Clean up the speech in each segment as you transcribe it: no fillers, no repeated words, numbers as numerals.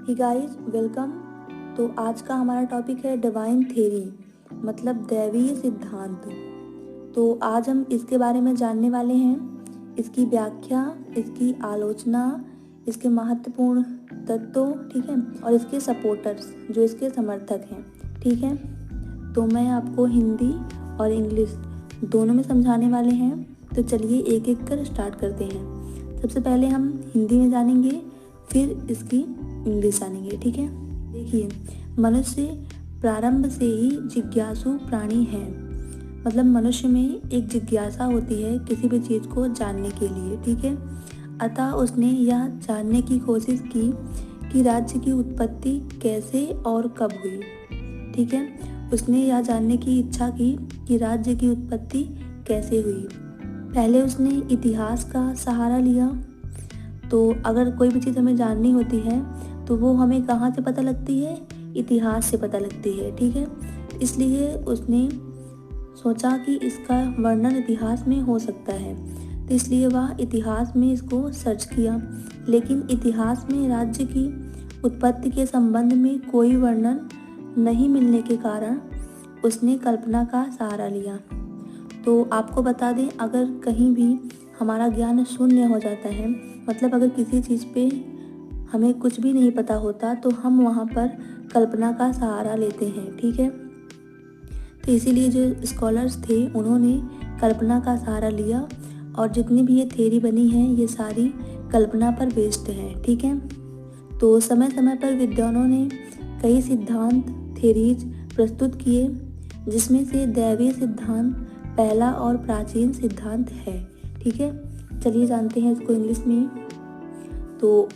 ही guys welcome. तो आज का हमारा टॉपिक है डिवाइन थ्योरी, मतलब दैवीय सिद्धांत। तो आज हम इसके बारे में जानने वाले हैं, इसकी व्याख्या, इसकी आलोचना, इसके महत्वपूर्ण तत्वों, ठीक है, और इसके सपोर्टर्स जो इसके समर्थक हैं, ठीक है। तो मैं आपको हिंदी और इंग्लिश दोनों में समझाने वाले हैं। तो चलिए एक एक कर स्टार्ट करते हैं। सबसे पहले हम हिंदी में जानेंगे, फिर इसकी इंग्लिश जानेंगे, ठीक है। देखिए, मनुष्य प्रारंभ से ही जिज्ञासु प्राणी है। मतलब मनुष्य में एक जिज्ञासा होती है किसी भी चीज़ को जानने के लिए, ठीक है। अतः उसने यह जानने की कोशिश की कि राज्य की उत्पत्ति कैसे और कब हुई, ठीक है। उसने यह जानने की इच्छा की कि राज्य की उत्पत्ति कैसे हुई। पहले उसने इतिहास का सहारा लिया। तो अगर कोई भी चीज़ हमें जाननी होती है तो वो हमें कहाँ से पता लगती है? इतिहास से पता लगती है, ठीक है। इसलिए उसने सोचा कि इसका वर्णन इतिहास में हो सकता है, तो इसलिए वह इतिहास में इसको सर्च किया। लेकिन इतिहास में राज्य की उत्पत्ति के संबंध में कोई वर्णन नहीं मिलने के कारण उसने कल्पना का सहारा लिया। तो आपको बता दें, अगर कहीं भी हमारा ज्ञान शून्य हो जाता है, मतलब अगर किसी चीज़ पे हमें कुछ भी नहीं पता होता, तो हम वहाँ पर कल्पना का सहारा लेते हैं, ठीक है। तो इसीलिए जो स्कॉलर्स थे उन्होंने कल्पना का सहारा लिया, और जितनी भी ये थ्योरी बनी है ये सारी कल्पना पर बेस्ड है, ठीक है। तो समय समय पर विद्वानों ने कई सिद्धांत, थ्योरीज प्रस्तुत किए, जिसमें से दैवीय सिद्धांत पहला और प्राचीन सिद्धांत है, ठीक है। चलिए जानते हैं इसको इंग्लिश में। तो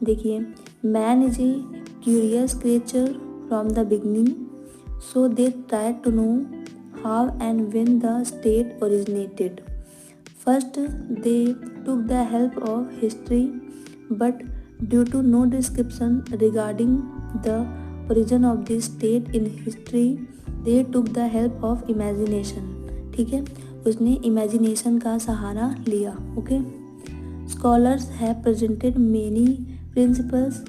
देखिए, man is a curious creature from the beginning, so they try to know how and when the state originated. First they took the help of history, but due to no description regarding the origin of this state in history, they took the help of imagination, ठीक है। उसने imagination का सहारा लिया, okay. Scholars have presented many principles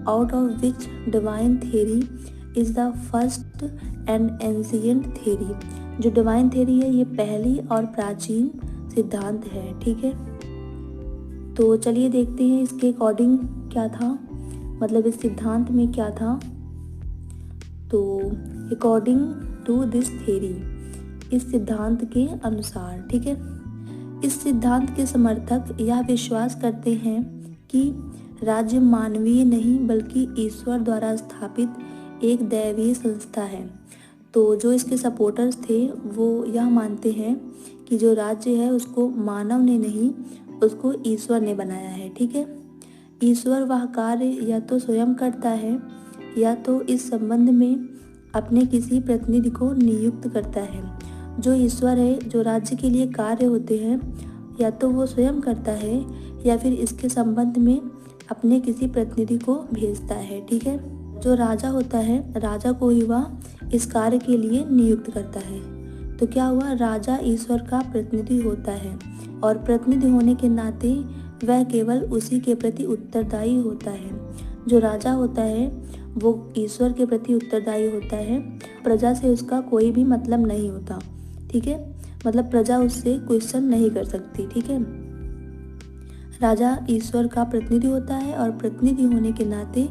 out of which divine theory is the first and ancient theory. जो divine theory है ये पहली और प्राचीन सिद्धांत है, ठीक है। तो चलिए देखते हैं इसके अकॉर्डिंग क्या था, मतलब इस सिद्धांत में क्या था। तो अकॉर्डिंग टू दिस थ्योरी, इस सिद्धांत के अनुसार, ठीक है, इस सिद्धांत के समर्थक यह विश्वास करते हैं कि राज्य मानवीय नहीं बल्कि ईश्वर द्वारा स्थापित एक दैवीय संस्था है। तो जो इसके सपोर्टर्स थे वो यह मानते हैं कि जो राज्य है उसको मानव ने नहीं, उसको ईश्वर ने बनाया है, ठीक है। ईश्वर वह कार्य या तो स्वयं करता है या तो इस संबंध में अपने किसी प्रतिनिधि को नियुक्त करता है। जो ईश्वर है, जो राज्य के लिए कार्य होते हैं, या तो वो स्वयं करता है या फिर इसके संबंध में अपने किसी प्रतिनिधि को भेजता है, ठीक है। जो राजा होता है, राजा को ही वह इस कार्य के लिए नियुक्त करता है। तो क्या हुआ, राजा ईश्वर का प्रतिनिधि होता है, और प्रतिनिधि होने के नाते वह केवल उसी के प्रति उत्तरदायी होता है। जो राजा होता है वो ईश्वर के प्रति उत्तरदायी होता है, प्रजा से उसका कोई भी मतलब नहीं होता, ठीक है। मतलब प्रजा उससे क्वेश्चन नहीं कर सकती, ठीक है। राजा ईश्वर का प्रतिनिधि होता है, और प्रतिनिधि होने के नाते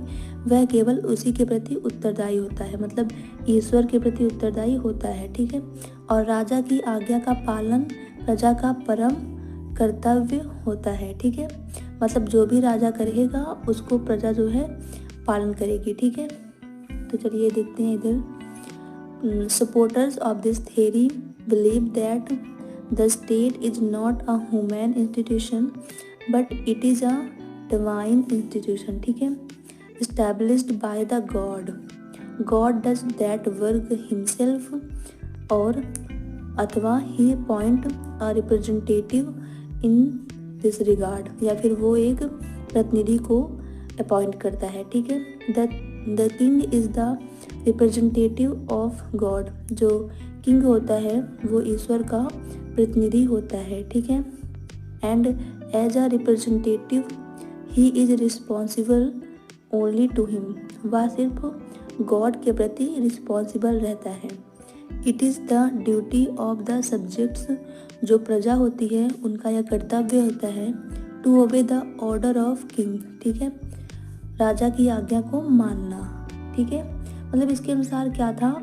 वह केवल उसी के प्रति उत्तरदायी होता है, मतलब ईश्वर के प्रति उत्तरदायी होता है, ठीक है। और राजा की आज्ञा का पालन प्रजा का परम कर्तव्य होता है, ठीक है। मतलब जो भी राजा करेगा उसको प्रजा जो है पालन करेगी, ठीक है। तो चलिए देखते हैं इधर। Supporters of this theory believe that the state is not a human institution but it is a divine institution, ठीक है, established by the God does that work himself, और अथवा he appoint a representative in this regard, या फिर वो एक प्रतिनिधि को अपॉइंट करता है, ठीक है। The king is the representative of God. जो किंग होता है वो ईश्वर का प्रतिनिधि होता है, ठीक है। And as a representative he is responsible only to him, वह सिर्फ गॉड के प्रति रिस्पॉन्सिबल रहता है। It is the duty of the subjects, जो प्रजा होती है उनका यह कर्तव्य होता है, to obey the order of king, ठीक है, राजा की आज्ञा को मानना, ठीक है। मतलब इसके अनुसार क्या था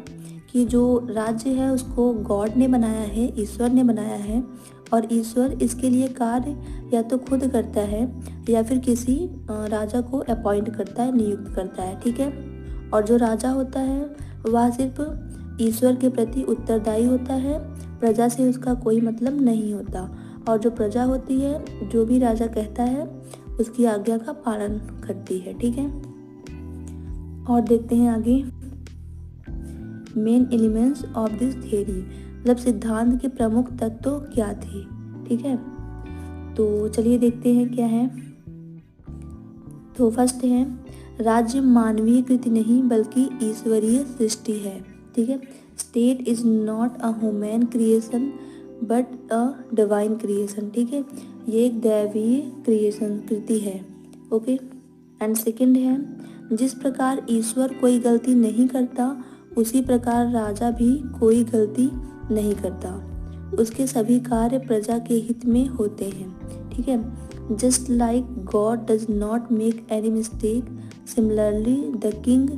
कि जो राज्य है उसको गॉड ने बनाया है, ईश्वर ने बनाया है, और ईश्वर इसके लिए कार्य या तो खुद करता है या फिर किसी राजा को अपॉइंट करता है, नियुक्त करता है, ठीक है। और जो राजा होता है वह सिर्फ ईश्वर के प्रति उत्तरदायी होता है, प्रजा से उसका कोई मतलब नहीं होता। और जो प्रजा होती है, जो भी राजा कहता है उसकी आज्ञा का पालन करती है, ठीक है। और देखते हैं आगे main elements of this theory, मतलब सिद्धांत के प्रमुख तत्व क्या थे, ठीक है। तो चलिए देखते हैं क्या है। तो फर्स्ट है, राज्य मानवीय कृति नहीं बल्कि ईश्वरीय सृष्टि है, ठीक है। State is not a human creation but a divine creation, ठीक है, ये एक दैवीय क्रिएशन कृति है, ओके। एंड सेकंड है, जिस प्रकार ईश्वर कोई गलती नहीं करता उसी प्रकार राजा भी कोई गलती नहीं करता, उसके सभी कार्य प्रजा के हित में होते हैं, ठीक है। Just like God does not make any mistake, similarly the king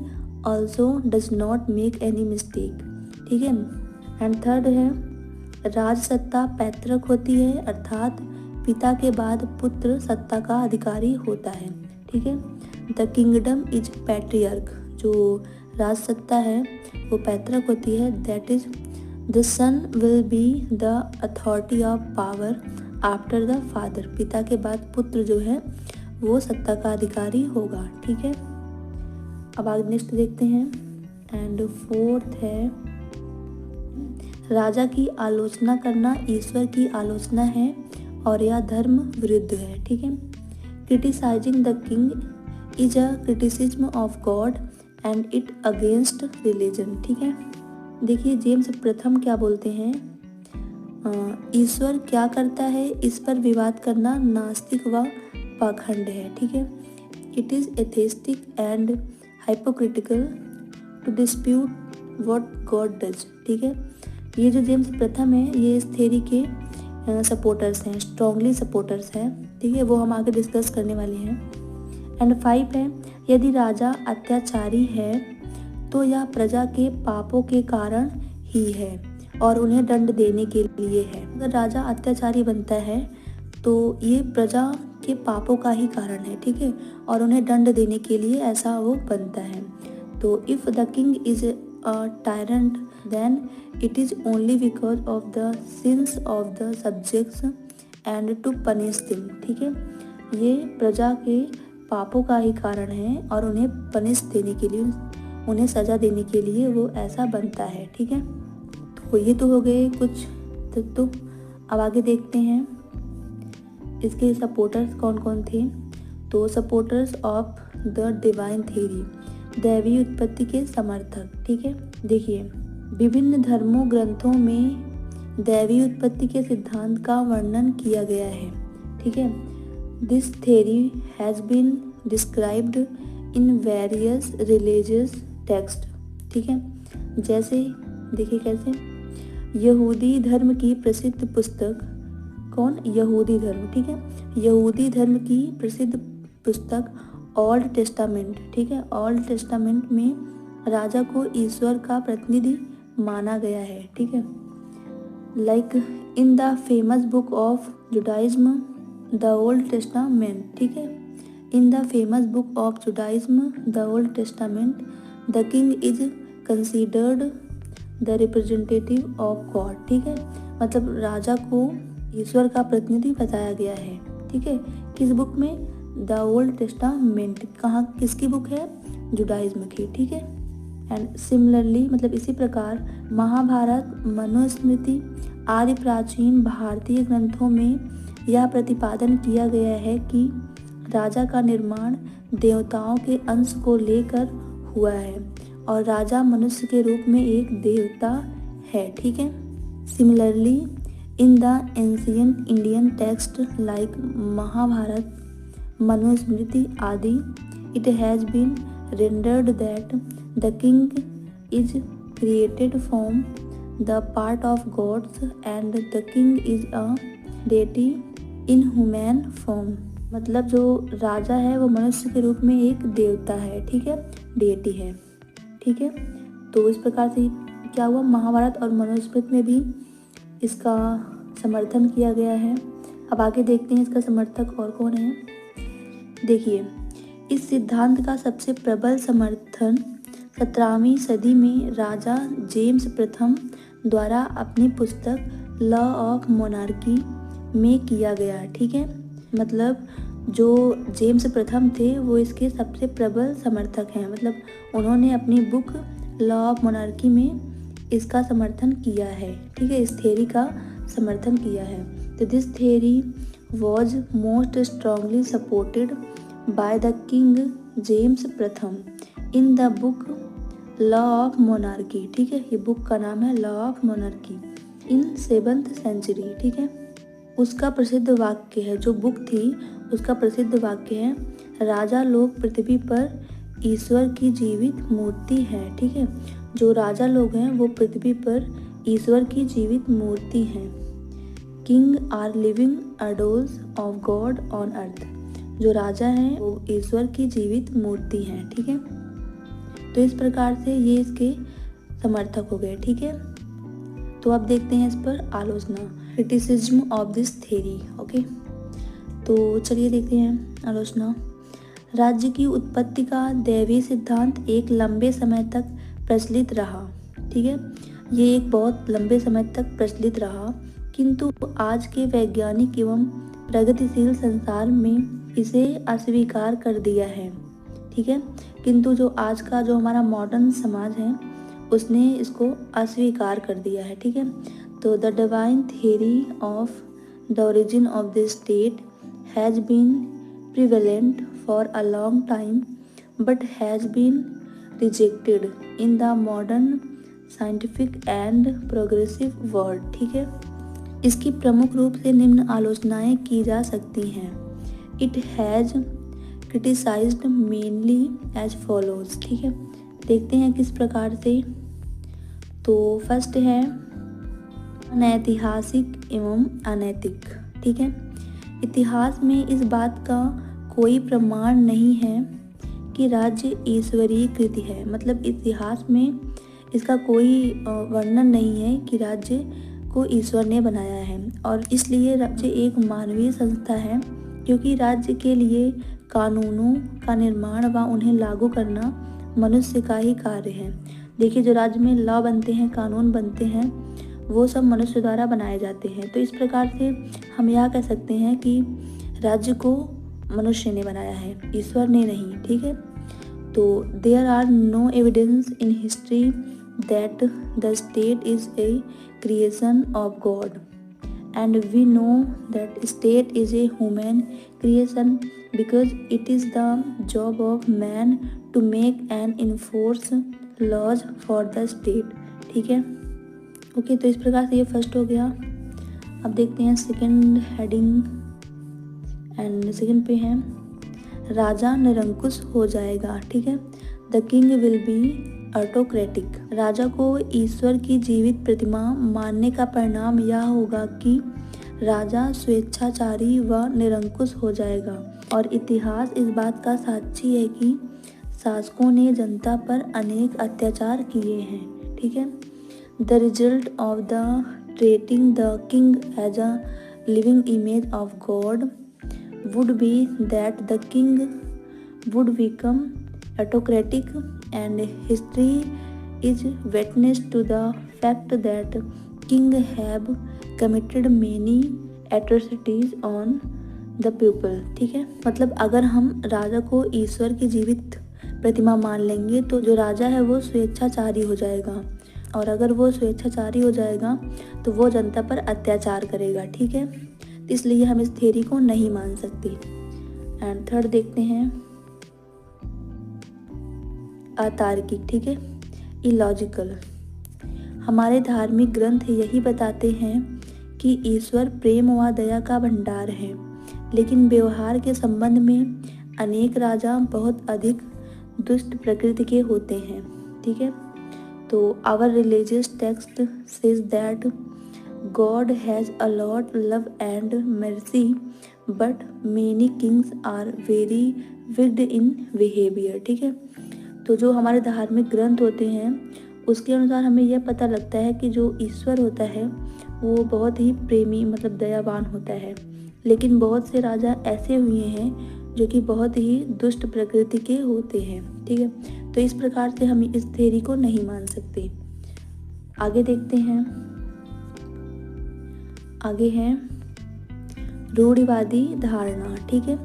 also does not make any mistake, ठीक है। एंड थर्ड है, राज सत्ता पैतृक होती है, अर्थात पिता के बाद पुत्र सत्ता का अधिकारी होता है, ठीक है। द किंगडम इज पैट्रियर्क, जो राज सत्ता है वो पैतृक होती है, that is the son will be the authority of power after the father, पिता के बाद पुत्र जो है वो सत्ता का अधिकारी होगा, ठीक है। अब आगे नेक्स्ट देखते हैं। एंड फोर्थ है, राजा की आलोचना करना ईश्वर की आलोचना है और यह धर्म विरुद्ध है, ठीक है। Criticising the king is a criticism of God and it against religion, ठीक है। देखिए जेम्स प्रथम क्या बोलते हैं, ईश्वर क्या करता है इस पर विवाद करना नास्तिक व पाखंड है, ठीक है। It is atheistic and hypocritical to dispute what God does, ठीक है। ये जो जेम्स प्रथम है ये इस थ्योरी के सपोर्टर्स हैं, स्ट्रॉन्गली सपोर्टर्स हैं, ठीक है, वो हम आगे डिस्कस करने वाले हैं। एंड 5 है, यदि राजा अत्याचारी है तो यह प्रजा के पापों के कारण ही है और उन्हें दंड देने के लिए है। अगर राजा अत्याचारी बनता है तो ये प्रजा के पापों का ही कारण है, ठीक है, और उन्हें दंड देने के लिए ऐसा वो बनता है। तो if the king is a tyrant then it is only because of the sins of the subjects and to punish them, ठीक है, ये प्रजा के पापों का ही कारण है और उन्हें पनिश देने के लिए, उन्हें सज़ा देने के लिए वो ऐसा बनता है, ठीक है। तो ये तो हो गए कुछ तत्व। अब आगे देखते हैं इसके सपोर्टर्स कौन कौन थे। तो supporters of the divine theory, दैवीय उत्पत्ति के समर्थक, ठीक है। देखिए विभिन्न धर्मों ग्रंथों में दैवीय उत्पत्ति के सिद्धांत का वर्णन किया गया है, ठीक है। This theory has been described in various religious text, ठीक है। जैसे देखिए कैसे, यहूदी धर्म की प्रसिद्ध पुस्तक, कौन, यहूदी धर्म, ठीक है, यहूदी धर्म की प्रसिद्ध पुस्तक ओल्ड टेस्टामेंट, ठीक है। ओल्ड टेस्टामेंट में राजा को ईश्वर का प्रतिनिधि माना गया है, ठीक है। Like in the famous book of Judaism the old testament, ठीक है, in the famous book of Judaism the old testament the king is considered the representative of God, ठीक है, मतलब राजा को ईश्वर का प्रतिनिधि बताया गया है, ठीक है। किस बुक में, द ओल्ड टेस्टामेंट, कहाँ किसकी बुक है, जुडाइज्म की, ठीक है। एंड सिमिलरली मतलब इसी प्रकार महाभारत, मनुस्मृति आदि प्राचीन भारतीय ग्रंथों में यह प्रतिपादन किया गया है कि राजा का निर्माण देवताओं के अंश को लेकर हुआ है और राजा मनुष्य के रूप में एक देवता है, ठीक है। Similarly in the ancient Indian text like Mahabharata, Manusmriti आदि, It has been rendered that the king is created from the part of gods and the king is a deity in human form। मतलब जो राजा है वो मनुष्य के रूप में एक देवता है, ठीक है, डेटी है, ठीक है। तो इस प्रकार से क्या हुआ, महाभारत और मनुस्मृति में भी इसका समर्थन किया गया है। अब आगे देखते हैं इसका समर्थक और कौन है। देखिए, इस सिद्धांत का सबसे प्रबल समर्थन 17वीं सदी में राजा जेम्स प्रथम द्वारा अपनी पुस्तक लॉ ऑफ मोनार्की में किया गया, ठीक है। मतलब जो जेम्स प्रथम थे वो इसके सबसे प्रबल समर्थक हैं, मतलब उन्होंने अपनी बुक लॉ ऑफ मोनार्की में इसका समर्थन किया है, ठीक है, इस थ्योरी का समर्थन किया है। तो this theory was most strongly supported by the king James प्रथम in the book law of monarchy, ठीक है, ये बुक का नाम है law of monarchy in 7th century, ठीक है। उसका प्रसिद्ध वाक्य है, जो बुक थी उसका प्रसिद्ध वाक्य है, राजा लोग पृथ्वी पर ईश्वर की जीवित मूर्ति है, ठीक है। जो राजा लोग हैं वो पृथ्वी पर ईश्वर की जीवित मूर्ति हैं। King are living idols of God on earth, जो राजा हैं वो ईश्वर की जीवित मूर्ति हैं, ठीक है। तो इस प्रकार से ये इसके समर्थक हो गए, ठीक है। तो अब देखते हैं इस पर आलोचना, criticism of this theory, okay. तो चलिए देखते हैं आलोचना। राज्य की उत्पत्ति का दैवीय सिद्धांत एक लंबे समय तक प्रचलित रहा, ठीक है, ये एक बहुत लंबे समय तक प्रचलित रहा, किंतु आज के वैज्ञानिक एवं प्रगतिशील संसार में इसे अस्वीकार कर दिया है, ठीक है। किंतु जो आज का जो हमारा मॉडर्न समाज है उसने इसको अस्वीकार कर दिया है, ठीक है। तो the divine theory of the origin of the state has been prevalent for a long time but has been rejected in the modern scientific and progressive world, ठीक है। इसकी प्रमुख रूप से निम्न आलोचनाएं की जा सकती हैं। It has criticized mainly as follows, ठीक है। देखते हैं किस प्रकार से। तो फर्स्ट है अनैतिहासिक एवं अनैतिक, ठीक है। इतिहास में इस बात का कोई प्रमाण नहीं है कि राज्य ईश्वरीय कृति है, मतलब इतिहास में इसका कोई वर्णन नहीं है कि राज्य को ईश्वर ने बनाया है, और इसलिए राज्य एक मानवीय संस्था है, क्योंकि राज्य के लिए कानूनों का निर्माण व उन्हें लागू करना मनुष्य का ही कार्य है। देखिए, जो राज्य में लॉ बनते हैं, कानून बनते हैं, वो सब मनुष्य द्वारा बनाए जाते हैं। तो इस प्रकार से हम यह कह सकते हैं कि राज्य को मनुष्य ने बनाया है, ईश्वर ने नहीं, ठीक है। तो there are no evidence in history that the state is a creation of God and we know that state is a human creation because it is the job of man to make and enforce laws for the state, ठीक है, okay. तो इस प्रकार से ये first हो गया। अब देखते हैं सेकंड हेडिंग, एंड सेकंड पे है राजा निरंकुश हो जाएगा, ठीक है। The king will be autocratic. राजा को ईश्वर की जीवित प्रतिमा मानने का परिणाम यह होगा कि राजा स्वेच्छाचारी व निरंकुश हो जाएगा, और इतिहास इस बात का साक्षी है कि शासकों ने जनता पर अनेक अत्याचार किए हैं, ठीक है। The result of the treating the king as a living image of God would be that the king would become autocratic, and history is witness to the fact that king have committed many atrocities on the people, ठीक है। मतलब अगर हम राजा को ईश्वर की जीवित प्रतिमा मान लेंगे तो जो राजा है वो स्वेच्छाचारी हो जाएगा, और अगर वो स्वेच्छाचारी हो जाएगा तो वो जनता पर अत्याचार करेगा, ठीक है। इसलिए हम इस थ्योरी को नहीं मान सकते। एंड थर्ड देखते हैं अतार्किक, ठीक है, इलॉजिकल। हमारे धार्मिक ग्रंथ यही बताते हैं कि ईश्वर प्रेम व दया का भंडार है, लेकिन व्यवहार के संबंध में अनेक राजा बहुत अधिक दुष्ट प्रकृति के होते हैं। ठीक है, तो our religious text says that God has a lot love and mercy but many kings are very wicked in behaviour. ठीक है, तो जो हमारे धार्मिक ग्रंथ होते हैं उसके अनुसार हमें यह पता लगता है कि जो ईश्वर होता है वो बहुत ही प्रेमी मतलब दयावान होता है, लेकिन बहुत से राजा ऐसे हुए हैं जो कि बहुत ही दुष्ट प्रकृति के होते हैं। ठीक है, तो इस प्रकार से हम इस थ्योरी को नहीं मान सकते। आगे देखते हैं। आगे है रूढ़िवादी धारणा। ठीक है,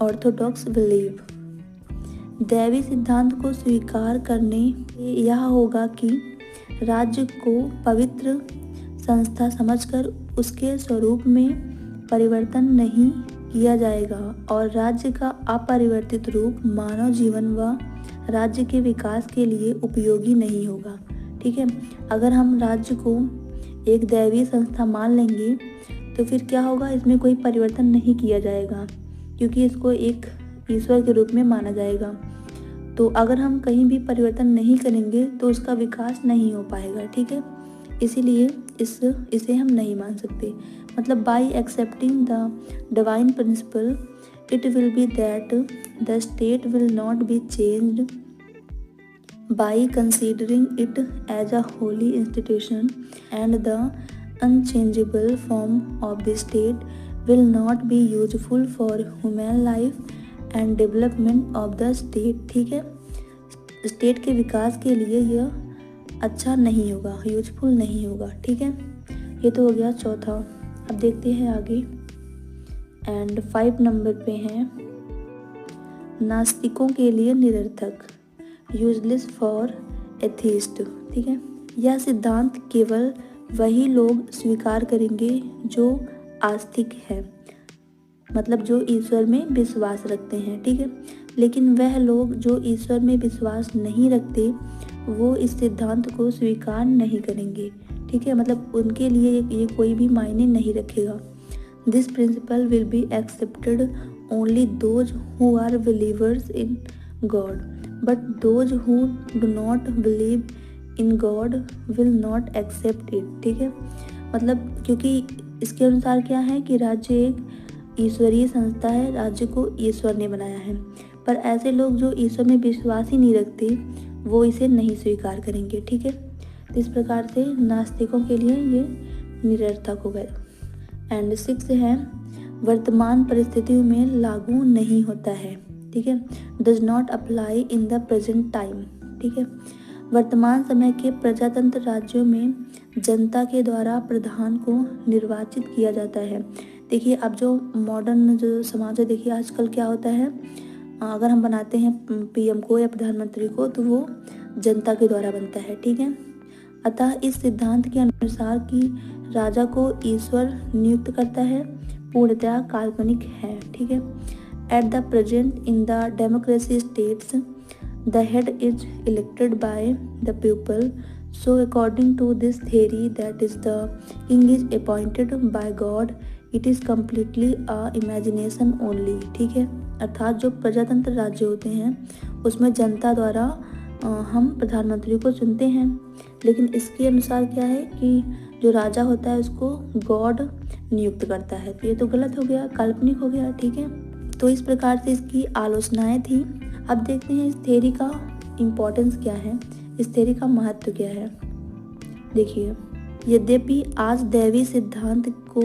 ऑर्थोडॉक्स बिलीव। दैवी सिद्धांत को स्वीकार करने यह होगा कि राज्य को पवित्र संस्था समझकर उसके स्वरूप में परिवर्तन नहीं किया जाएगा और राज्य का अपरिवर्तित रूप मानव जीवन व राज्य के विकास के लिए उपयोगी नहीं होगा। ठीक है, अगर हम राज्य को एक दैवीय संस्था मान लेंगे तो फिर क्या होगा, इसमें कोई परिवर्तन नहीं किया जाएगा क्योंकि इसको एक ईश्वर के रूप में माना जाएगा। तो अगर हम कहीं भी परिवर्तन नहीं करेंगे तो उसका विकास नहीं हो पाएगा। ठीक है, इसीलिए इसे हम नहीं मान सकते। मतलब by accepting the divine principle it will be that the state will not be changed by considering it as a holy institution and the unchangeable form of the state will not be useful for human life and development of the state। ठीक है, state के विकास के लिए यह अच्छा नहीं होगा, useful नहीं होगा। ठीक है, ये तो हो गया चौथा। अब देखते हैं आगे। एंड 5 नंबर पे हैं नास्तिकों के लिए निरर्थक, यूजलेस फॉर एथीस्ट। ठीक है, यह सिद्धांत केवल वही लोग स्वीकार करेंगे जो आस्तिक है, मतलब जो ईश्वर में विश्वास रखते हैं। ठीक है, लेकिन वह लोग जो ईश्वर में विश्वास नहीं रखते वो इस सिद्धांत को स्वीकार नहीं करेंगे। ठीक है, मतलब उनके लिए ये कोई भी मायने नहीं रखेगा। This principle will be accepted only those who are believers in God but those who do not believe in God will not accept it. ठीक है, मतलब क्योंकि इसके अनुसार क्या है कि राज्य एक ईश्वरीय संस्था है, राज्य को ईश्वर ने बनाया है, पर ऐसे लोग जो ईश्वर में विश्वास ही नहीं रखते वो इसे नहीं स्वीकार करेंगे। ठीक है, तो इस प्रकार से नास्तिकों के लिए ये निरर्थक हो गया। एंड 6 है वर्तमान परिस्थितियों में लागू नहीं होता है। ठीक है, does not apply in the present time. ठीक है, वर्तमान समय के प्रजातंत्र राज्यों में जनता के द्वारा प्रधान को निर्वाचित किया जाता है। देखिए अब जो मॉडर्न जो समाज है, देखिए आजकल क्या होता है, अगर हम बनाते हैं पीएम को या प्रधानमंत्री को तो वो जनता के द्वारा बनता है। ठीक है, अतः इस सिद्धांत के अनुसार कि राजा को ईश्वर नियुक्त करता है पूर्णतः काल्पनिक है। ठीक है, at the present in the democracy states the head is elected by the people, so according to this theory that is the king is appointed by God, it is completely a imagination only। ठीक है, अर्थात जो प्रजातंत्र राज्य होते हैं उसमें जनता द्वारा हम प्रधानमंत्री को चुनते हैं, लेकिन इसके अनुसार क्या है कि जो राजा होता है उसको गॉड नियुक्त करता है, तो ये तो गलत हो गया, काल्पनिक हो गया। ठीक है, तो इस प्रकार से इसकी आलोचनाएं थी। अब देखते हैं इस थ्योरी का इम्पोर्टेंस क्या है, इस थ्योरी का महत्व क्या है। देखिए, यद्यपि आज दैवी सिद्धांत को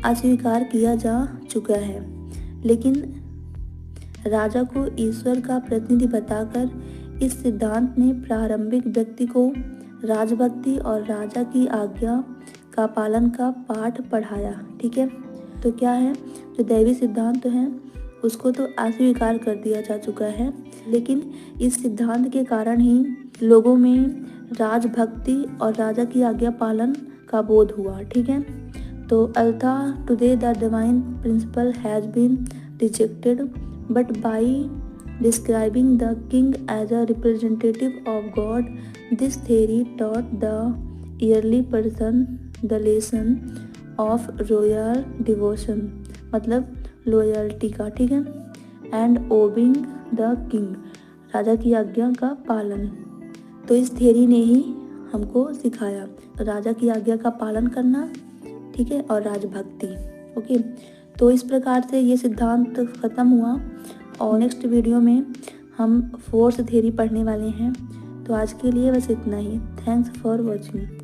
अस्वीकार किया जा चुका है, लेकिन राजा को ईश्वर का प्रतिनिधि बताकर इस सिद्धांत ने प्रारंभिक व्यक्ति को राजभक्ति और राजा की आज्ञा का पालन का पाठ पढ़ाया। ठीक है, तो क्या है, जो दैवी सिद्धांत है उसको तो अस्वीकार कर दिया जा चुका है, लेकिन इस सिद्धांत के कारण ही लोगों में राजभक्ति और राजा की आज्ञा पालन का बोध हुआ। ठीक है, तो although today the divine principle has been rejected but by describing the king as a representative of God this theory taught the early person the lesson of royal devotion, मतलब लॉयल्टी का। ठीक है, एंड ओबिंग द किंग, राजा की आज्ञा का पालन। तो इस थ्योरी ने ही हमको सिखाया राजा की आज्ञा का पालन करना, ठीक है, और राजभक्ति। ओके, तो इस प्रकार से ये सिद्धांत खत्म हुआ और नेक्स्ट वीडियो में हम फोर्थ थ्योरी पढ़ने वाले हैं। तो आज के लिए बस इतना ही। Thanks for watching.